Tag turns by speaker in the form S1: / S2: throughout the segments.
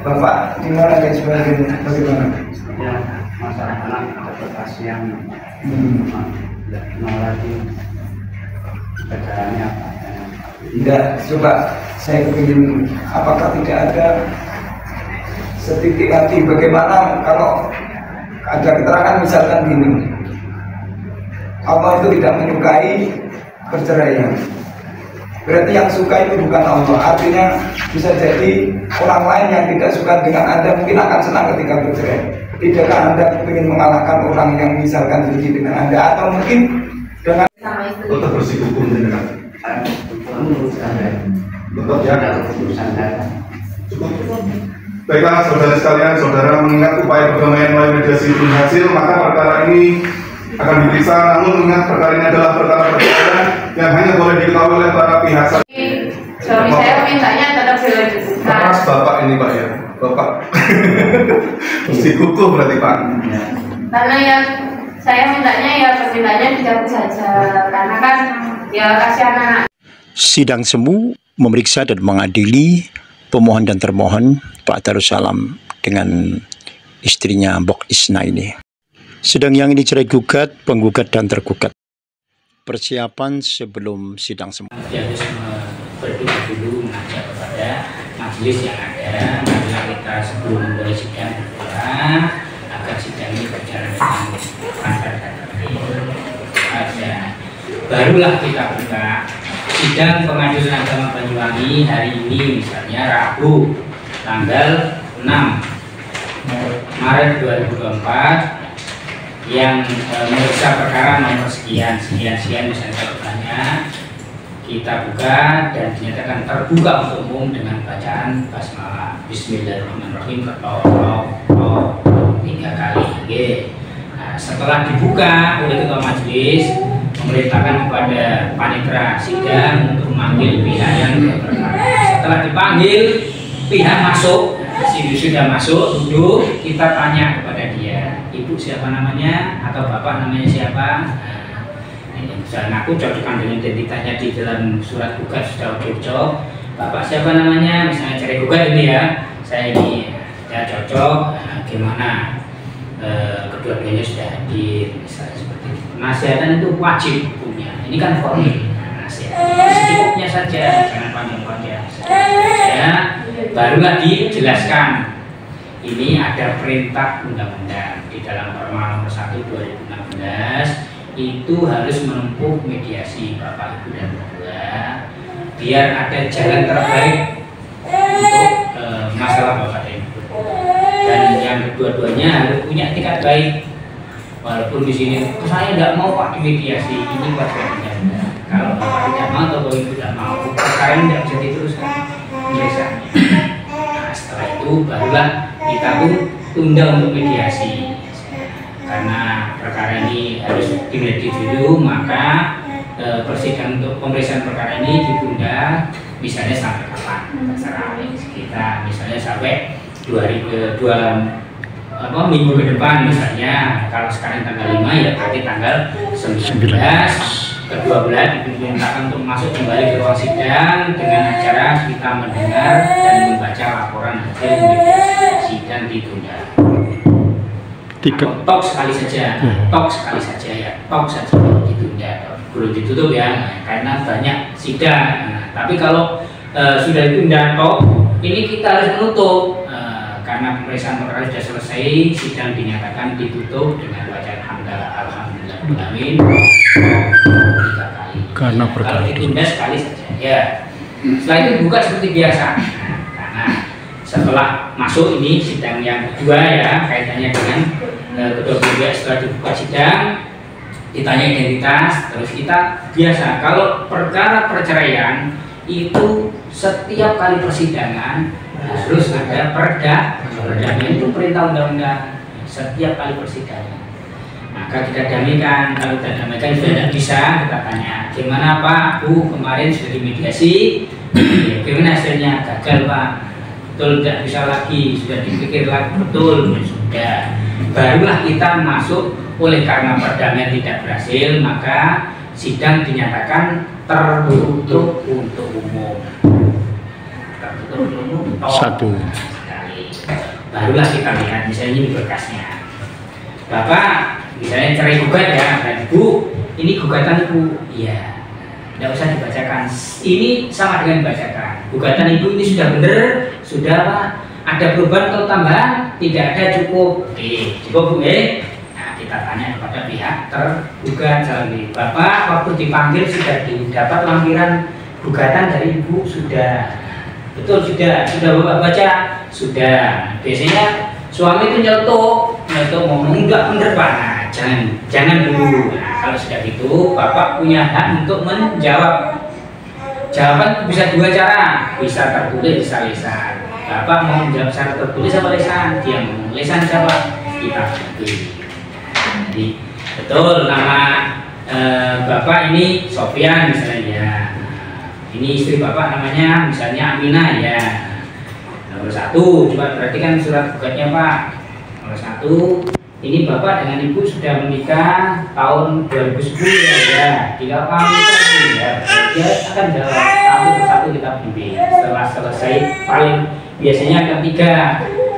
S1: Bapak di mana dan sebagainya, bagaimana?
S2: Ya, masalah anak interpretasi yang mau lagi perjalanannya apa?
S1: Tidak, coba saya ingin, apakah tidak ada setitik hati bagaimana kalau ada keterangan misalkan gini, Allah itu tidak menyukai perceraian, berarti yang suka itu bukan Allah. Artinya bisa jadi orang lain yang tidak suka dengan Anda mungkin akan senang ketika bercerai. Tidakkah Anda ingin mengalahkan orang yang misalkan benci dengan Anda, atau mungkin dengan
S3: untuk bersikukuh dengan
S2: Untuk ya ada keputusan saya.
S3: cukup. Baiklah saudara sekalian, saudara mengingat upaya perdamaian melalui mediasi belum hasil, maka perkara ini akan diperiksa. Namun mengingat perkara ini adalah perkara perceraian yang hanya boleh diketahui oleh para pihak.
S4: Suami saya mintanya tetap dilanjutkan.
S3: Mas bapak ini pak ya, bapak bersikukuh berarti pak.
S4: Karena yang saya mintanya ya permintanya dicabut saja, karena kan ya kasihan anak.
S5: Sidang semu memeriksa dan mengadili pemohon dan termohon Pak Darussalam dengan istrinya Mbok Isna ini. Sidang yang ini cerai gugat, penggugat dan tergugat. Persiapan sebelum sidang semu.
S6: Dia harus berdoa dulu mengajak kepada majelis yang ada. Marilah kita sebelum mulai sidang berdoa agar sidang ini berjalan dengan lancar dan tertib. Barulah kita buka sidang Pengadilan Agama Banyuwangi hari ini, misalnya Rabu tanggal 6 Maret 2024 yang memeriksa perkara nomor sekian misalnya kalau banyak, kita buka dan dinyatakan terbuka untuk umum dengan bacaan basmalah Bismillahirrahmanirrahim Allah 3 kali. Nah, setelah dibuka oleh ketua majelis, memerintahkan kepada panitera sidang untuk memanggil pihak yang berperkara. Setelah dipanggil, pihak masuk, sudah masuk, duduk, kita tanya kepada dia, ibu siapa namanya atau bapak namanya siapa. Nah, misalnya aku cocokkan dengan identitasnya di dalam surat gugat sudah cocok. Bapak siapa namanya, misalnya cari gugat ini ya, saya ini ya cocok. Nah, gimana? Kedua-duanya sudah hadir, misalnya seperti itu. Nasihatan itu wajib punya. Ini kan formil. Nasihat secukupnya saja, jangan panjang-panjang. Ya, barulah dijelaskan. Ini ada perintah undang-undang di dalam Perma nomor 1 2016 itu harus menempuh mediasi Bapak Ibu dan berdua biar ada jalan terbaik untuk masalah Bapak dan Ibu. Dan yang kedua-duanya harus punya etikat baik. Walaupun di sini saya tidak mau Pak dimediasi, ini wajarnya. Kalau Bapak tidak mau atau Bapak Ibu tidak mau, perkara ini tidak bisa diteruskan pemeriksaan. Nah, setelah itu barulah kita pun tunda untuk mediasi. Karena perkara ini harus dimediasi dulu, maka persidangan untuk pemeriksaan perkara ini ditunda, misalnya sampai kapan? Terserah kita, misalnya sampai 2 minggu ke depan misalnya. Kalau sekarang tanggal 5 ya berarti tanggal 19 kedua belah diperintahkan untuk masuk kembali ke ruang sidang dengan acara kita mendengar dan membaca laporan hasil mediasi dan ditunda. Tok sekali saja ya, tok saja ditunda, belum ditutup ya, karena banyak sidang. Tapi kalau sudah ditunda tok, ini kita harus menutup. Karena pemeriksaan perkara sudah selesai, sidang dinyatakan ditutup dengan bacaan hamdalah alhamdulillah alamin 3 kali.
S5: Karena perkara
S6: kalau ditunda sekali saja ya. Setelah itu buka seperti biasa. Karena setelah masuk ini sidang yang kedua ya, kaitannya dengan kedua pihak. Setelah dibuka sidang, ditanya identitas, terus kita biasa. Kalau perkara perceraian itu setiap kali persidangan harus ada perdamaian, itu perintah undang-undang setiap kali persidangan. Maka kita damaikan. Kalau tidak damaikan sudah tidak bisa, kita tanya gimana Pak, Bu, kemarin sudah dimediasi, gimana hasilnya? Gagal Pak, betul tidak bisa lagi, sudah dipikir lagi, betul sudah. Barulah kita masuk. Oleh karena perdamaian tidak berhasil, maka sidang dinyatakan tertutup untuk umum.
S5: satu.
S6: barulah kita lihat misalnya ini berkasnya. Bapak misalnya cerai gugat ya, dan Ibu ini gugatan Ibu, iya, tidak usah dibacakan. Ini sama dengan dibacakan. Gugatan Ibu ini sudah benar, sudah Pak, ada perubahan atau tambahan? Tidak ada, cukup. Oke, cukup Bu. Nah, kita tanya kepada pihak tergugat. Bapak waktu dipanggil sudah didapat lampiran gugatan dari Ibu? Sudah. Betul, sudah Bapak baca? Sudah. Biasanya suami itu nyelutuk ngomong enggak bener Pak. Nah, jangan dulu. Nah, kalau sudah gitu Bapak punya hak untuk menjawab. Jawaban bisa dua cara, bisa tertulis, bisa lisan. Bapak mau menjawab secara tertulis apa lisan? Dia mau lisan jawab, kita pilih. Jadi betul nama Bapak ini Sofyan misalnya ya. Ini istri Bapak namanya misalnya Aminah ya. Nomor 1, coba perhatikan surat gugatnya Pak. Nomor 1, ini Bapak dengan Ibu sudah menikah tahun 2010 ya. Tidak paham ya. Dia akan jawab satu persatu kita bimbing. Setelah selesai paling biasanya ketiga,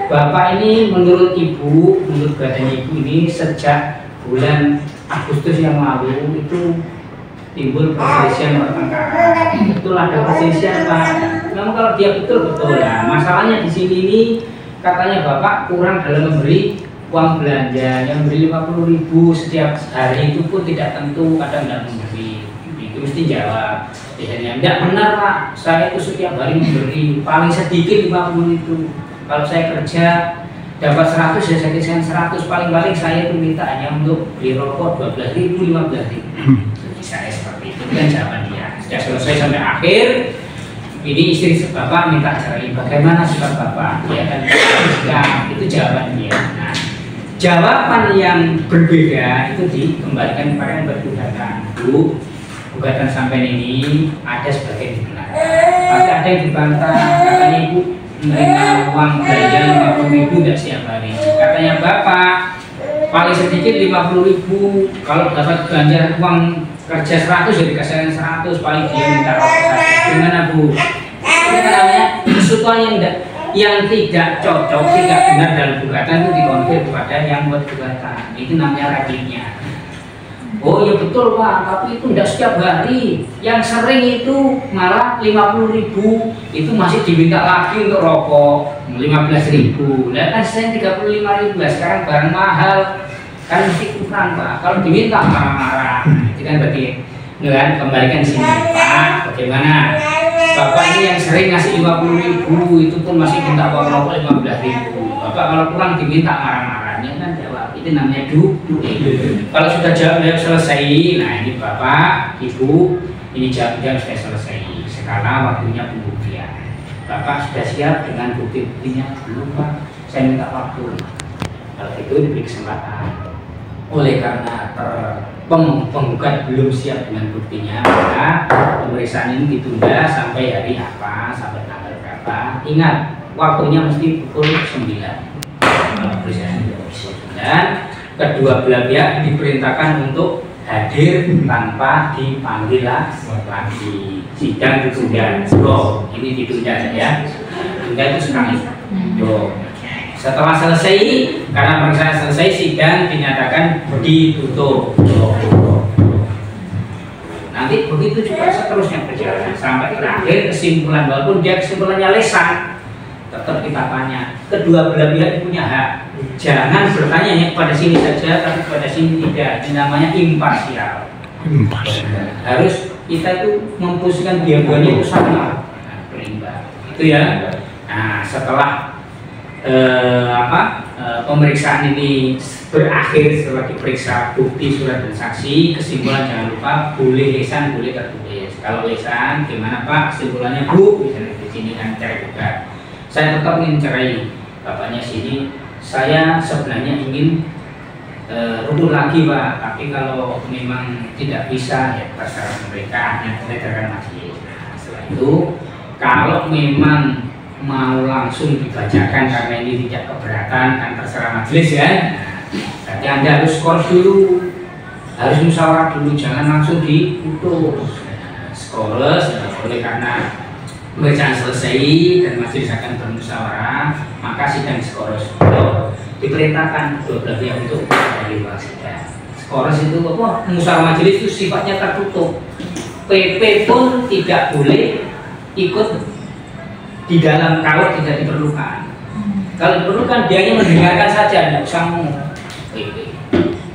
S6: Bapak ini menurut Ibu, menurut gugatannya Ibu ini sejak bulan Agustus yang lalu itu timbul perselisihan pertengkaran. Betul ada perselisihan Pak. Namun kalau dia betul lah. Masalahnya di sini ini katanya Bapak kurang dalam memberi uang belanja, yang beri 50.000 setiap hari itu pun tidak tentu, kadang tidak memberi. Itu mesti jawab. Biasanya tidak benar Pak. Saya itu setiap hari memberi paling sedikit 50 itu. Kalau saya kerja dapat 100 ya saya kisahkan 100, paling-paling saya itu minta hanya untuk beli rokok 12.000, 15.000. Saya seperti itu kan jawaban dia. Sudah selesai sampai akhir. Ini istri Bapak minta cerai. Bagaimana sikap Bapak? Dia kan itu jawaban dia. Nah, jawaban yang berbeda itu dikembalikan kepada yang bergugatan. Bu, gugatan sampai ini ada sebagian dibenarkan, tapi ada yang dibantah. Katanya Ibu menerima uang belanja 50.000 tidak setiap hari. Katanya Bapak paling sedikit 50.000. Kalau dapat belanja uang kerja 100 jadi dikasihkan 100, paling dia minta apa saja. Gimana Bu? Ini namanya sesuatu yang tidak cocok, tidak benar dalam gugatan itu dikonfirmasi kepada yang buat gugatan. Itu namanya rajinnya. Oh ya betul Pak, tapi itu tidak setiap hari. Yang sering itu malah 50.000 itu masih diminta lagi untuk rokok 15.000. Nah kan saya 35.000, sekarang barang mahal kan mesti kurang Pak. Kalau diminta marah-marah, itu kan berarti kan kembalikan sini Pak. Bagaimana? Bapak ini yang sering ngasih 50.000 itu pun masih minta uang rokok 15.000. Bapak kalau kurang diminta marah-marahnya kan jawab. Itu namanya Kalau sudah jawab selesai, nah ini Bapak, Ibu, ini jawabnya sudah selesai. Sekarang waktunya pembuktian. Bapak sudah siap dengan bukti-buktinya? Belum Pak, saya minta waktu. Kalau itu diberi kesempatan. Oleh karena penggugat belum siap dengan buktinya, maka pemeriksaan ini ditunda sampai hari apa, sampai tanggal berapa. Ingat, waktunya mesti pukul 9. Pemeriksaan pukul 9. Kedua belah pihak diperintahkan untuk hadir tanpa dipanggil lagi. Sidang ditunda. Loh, ini ditunda ya. Tunda itu sekali. Loh. Setelah selesai, karena pemeriksaan selesai, sidang dinyatakan ditutup. Nanti begitu juga seterusnya berjalan sampai terakhir kesimpulan, walaupun dia kesimpulannya lisan, tetap kita tanya. Kedua belah pihak punya hak. Jangan bertanya hanya kepada sini saja, tapi kepada sini tidak. Ini namanya imparsial. Harus kita itu memposisikan dua-duanya itu sama, berimbang. Itu ya. Nah, setelah pemeriksaan ini berakhir, setelah diperiksa bukti, surat dan saksi, kesimpulan jangan lupa boleh lisan, boleh tertulis. Kalau lisan gimana Pak? Kesimpulannya Bu, misalnya di sini kan cerai gugat. Saya tetap ingin cerai. Bapaknya sini, saya sebenarnya ingin rukun lagi Pak, tapi kalau memang tidak bisa ya terserah mereka, hanya mengajarkan majelis. Nah, setelah itu kalau memang mau langsung dibacakan karena ini tidak keberatan, kan terserah majelis ya. Berarti Anda harus skor dulu, harus musyawarah dulu, jangan langsung diputus. Skores oleh karena pemeriksaan selesai dan majelis akan bermusyawarah, maka sidang skoros diperintahkan kedua belah pihak untuk dari ruang sidang. Skoros itu apa? Musyawarah majelis itu sifatnya tertutup. PP pun tidak boleh ikut di dalam kalau tidak diperlukan. Kalau diperlukan dia hanya mendengarkan saja, tidak usah ngomong. PP.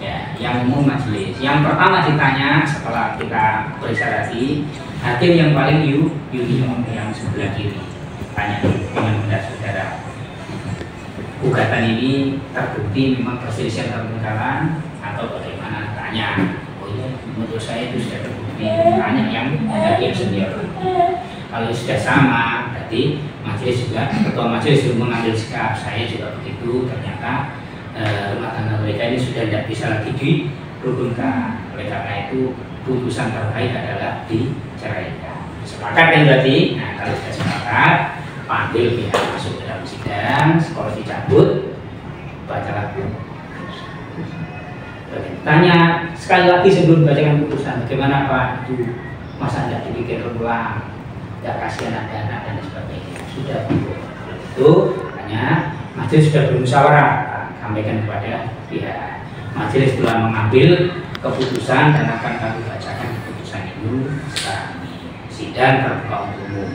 S6: Ya, yang umum majelis. Yang pertama ditanya setelah kita periksa tadi, hakim yang paling junior yang sebelah kiri. Tanya dengan benar saudara. Gugatan ini terbukti memang perselisihan permukaan atau bagaimana? Tanya. Oh iya, menurut saya itu sudah terbukti. Tanya yang hakim senior. Kalau sudah sama, berarti majelis juga, ketua majelis sudah mengambil sikap. Saya juga begitu. Ternyata rumah tangga mereka ini sudah tidak bisa lagi dirukunkan. Oleh karena itu putusan terbaik adalah diceraikan. Sepakat kan berarti? Nah, kalau sudah sepakat, panggil pihak masuk ke dalam sidang, sekolah dicabut, bacalah tanya sekali lagi sebelum bacakan putusan, bagaimana Pak? Itu masa tidak dipikir ulang, tidak kasihan ada anak dan sebagainya. Sudah itu hanya majelis sudah bermusyawarah, sampaikan kepada pihak majelis telah mengambil keputusan dan akan kami bacakan keputusan itu sekarang. Sidang terbuka untuk umum.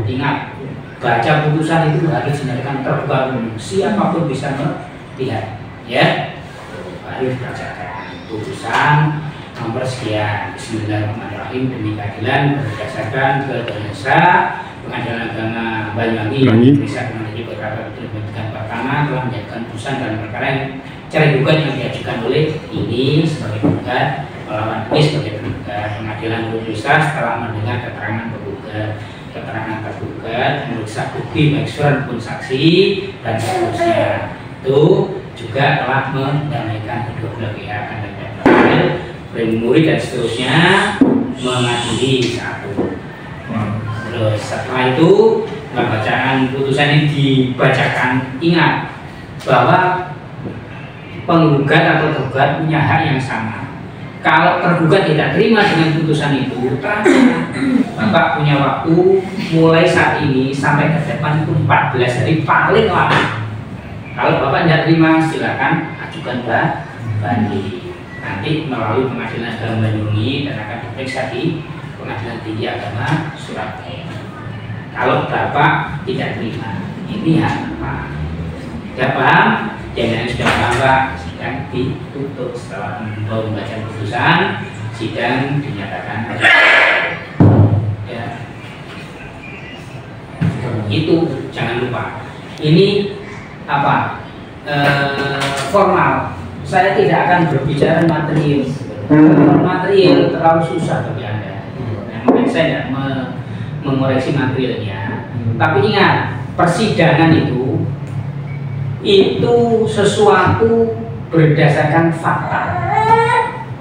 S6: Ingat, baca putusan itu harus dinyatakan terbuka umum, siapapun bisa melihat, ya. Baru dibacakan putusan nomor sekian. Bismillahirrahmanirrahim. Demi keadilan berdasarkan keputusan Pengadilan Agama Banyuwangi bisa memiliki beberapa pendidikan pertama telah menjatuhkan putusan dalam perkara yang cerai gugat yang diajukan oleh ini sebagai penggugat melawan ini sebagai penggugat. Pengadilan Universitas setelah mendengar keterangan penggugat, keterangan tergugat, memeriksa bukti baik surat maupun saksi dan seterusnya, itu juga telah mendamaikan kedua belah pihak dan murid dan seterusnya mengadili satu. Terus setelah itu pembacaan putusan ini dibacakan, ingat bahwa penggugat atau tergugat punya hak yang sama. Kalau tergugat tidak terima dengan putusan itu, Bapak punya waktu mulai saat ini sampai ke depan itu 14 hari paling lama. Kalau Bapak tidak terima, silakan ajukan banding. Nanti melalui Pengadilan Agama Banyuwangi dan akan diperiksa di Pengadilan Tinggi Agama Surabaya. Kalau Bapak tidak terima, ini hak Bapak. Tidak paham? Jangan sudah paham Pak. Sidang ditutup setelah membaca putusan, sidang dinyatakan ya. Itu jangan lupa. Ini apa? Formal. Saya tidak akan berbicara material. Material terlalu susah bagi Anda. Mungkin saya tidak mengoreksi materialnya. Tapi ingat, persidangan itu sesuatu berdasarkan fakta.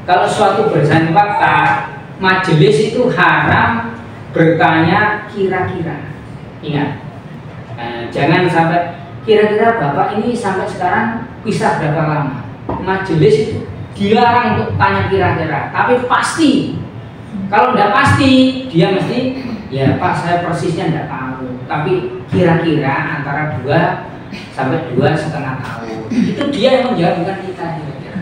S6: Kalau suatu berdasarkan fakta, majelis itu haram bertanya kira-kira. Ingat, jangan sampai kira-kira Bapak ini sampai sekarang bisa berapa lama. Majelis itu dilarang untuk tanya kira-kira, tapi pasti. Kalau tidak pasti, dia mesti ya Pak saya persisnya tidak tahu, tapi kira-kira antara 2 sampai 2,5 tahun. Itu dia yang menjawab, bukan kita kira-kira.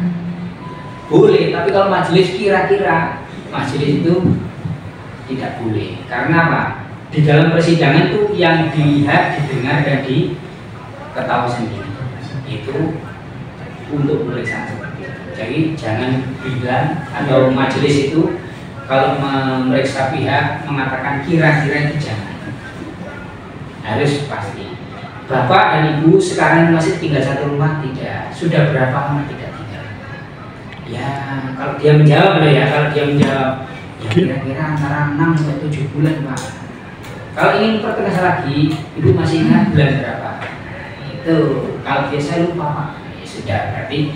S6: Boleh, tapi kalau majelis kira-kira, majelis itu tidak boleh. Karena apa? Di dalam persidangan itu yang dilihat, didengar dan diketahui sendiri. Itu untuk pemeriksaan seperti itu. Jadi jangan bilang atau majelis itu kalau memeriksa pihak mengatakan kira-kira itu jangan. Harus pasti. Bapak dan Ibu sekarang masih tinggal satu rumah tidak? Sudah berapa lama tidak tinggal? Ya kalau dia menjawab loh ya, kalau dia menjawab ya kira-kira antara 6 sampai 7 bulan Pak. Kalau ingin pertegas lagi, Ibu masih ingat bulan berapa? Itu kalau dia saya lupa Pak. Sudah, berarti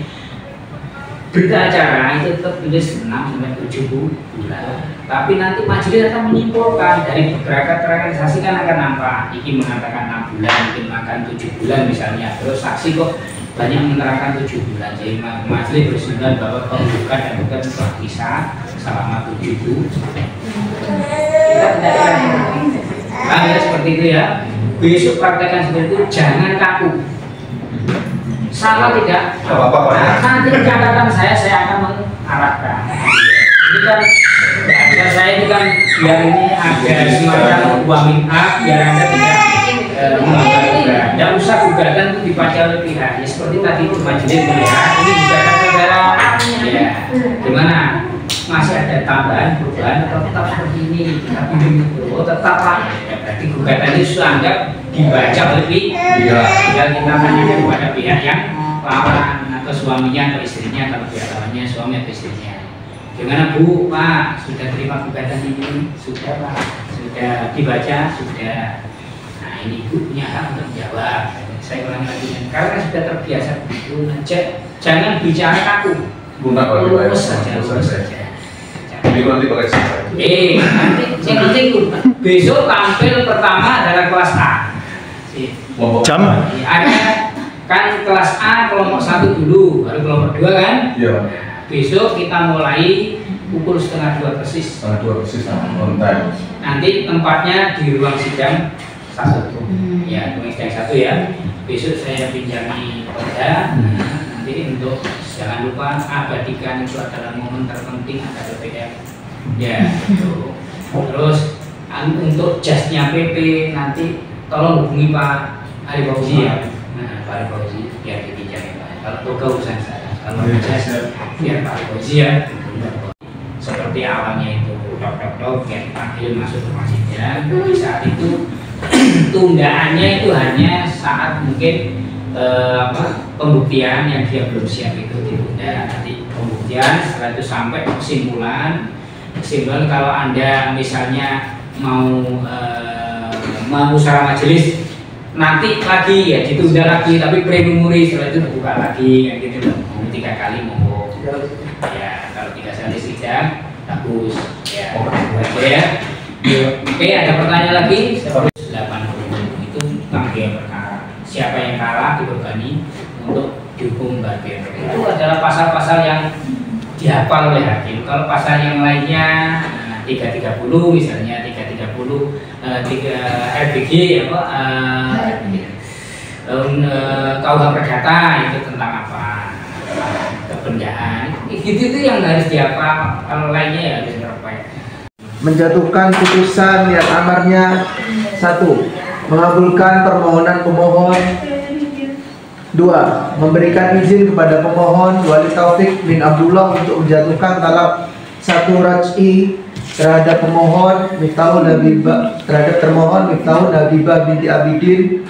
S6: berita acara itu tetap tulis 6 sampai 7 bulan. Tapi nanti majelis akan menyimpulkan dari beberapa keterangan saksi kan akan nampak. Iki mengatakan 6 bulan, mungkin makan 7 bulan misalnya. Terus saksi kok banyak menerangkan 7 bulan. Jadi majelis berkesimpulan bahwa penggugat dan penggugat telah bisa selama 7 bulan. Kita tidak seperti itu ya. Besok praktekkan seperti itu, jangan kaku. salah tidak?
S3: Apa-apa, Pak, ya.
S6: Nanti catatan saya akan mengarahkan. Ini kan bahasa saya ini kan biar ini ada semacam wamin up, biar Anda tidak menggugat. Tidak usah gugatan itu dibaca oleh pihak. Ya seperti tadi di majelis melihat ini gugatan saudara. Ya, gimana? Masih ada tambahan perubahan atau tetap seperti ini? Kita pinjam itu, tetap Pak. Ya, berarti gugatan itu anggap dibaca oleh pihak. Tinggal kita tanyakan kepada pihak yang lawan atau suaminya atau istrinya, kalau pihak lawannya suami atau istrinya. Gimana Bu, Pak, sudah terima gugatan ini? Sudah Pak, sudah dibaca, sudah. Nah ini Bu punya hak untuk menjawab. Saya ulang lagi, karena sudah terbiasa begitu, jangan bicara kaku. Lurus saja, lurus saja.
S3: Ini nanti pakai siapa?
S6: Nanti yang penting besok tampil pertama adalah kelas A.
S5: Jam?
S6: Ada kan kelas A kelompok 1 dulu, baru kelompok 2 kan?
S3: Iya.
S6: Besok kita mulai pukul 1:30 persis.
S3: 2 persis on time.
S6: Nanti tempatnya di ruang sidang 1. Ya, ruang sidang 1 ya. Besok saya pinjami Polda. Nanti untuk jangan lupa abadikan, itu adalah momen terpenting ada BPM. Ya, itu. Terus untuk jasnya PP nanti tolong hubungi Pak Ari Fauzi ya. Nah, Pak Ari Fauzi biar dipinjami Pak. Kalau toga urusan saya. Kalau jas biar Pak Ari Fauzi ya. Seperti awalnya itu dok yang dipanggil masuk rumah sidang. Di saat itu tundaannya itu hanya saat mungkin pembuktian yang dia belum siap itu ditunda. Nanti pembuktian, setelah itu sampai kesimpulan kalau Anda misalnya mau musyawarah majelis nanti lagi ya ditunda lagi, tapi premumuri setelah itu terbuka lagi kan gitu. 3 kali monggo ya, kalau 3 kali sidang bagus ya. Oke ya. Oke, ada pertanyaan lagi? 180 itu tanggal perkara. Siapa yang kalah dibebani untuk dihukum bargain. Itu adalah pasal-pasal yang dihafal oleh hakim. Kalau pasal yang lainnya 330 misalnya 330 RBG apa KUH Perdata itu tentang apa? Kebendaan. Itu yang harus dihafal. Kalau lainnya ya harus berapa.
S7: Menjatuhkan putusan yang amarnya 1. Mengabulkan permohonan pemohon. 2. Memberikan izin kepada pemohon Wali Taufik bin Abdullah untuk menjatuhkan talak 1 raj'i terhadap pemohon Miftahul Habibah binti Abidin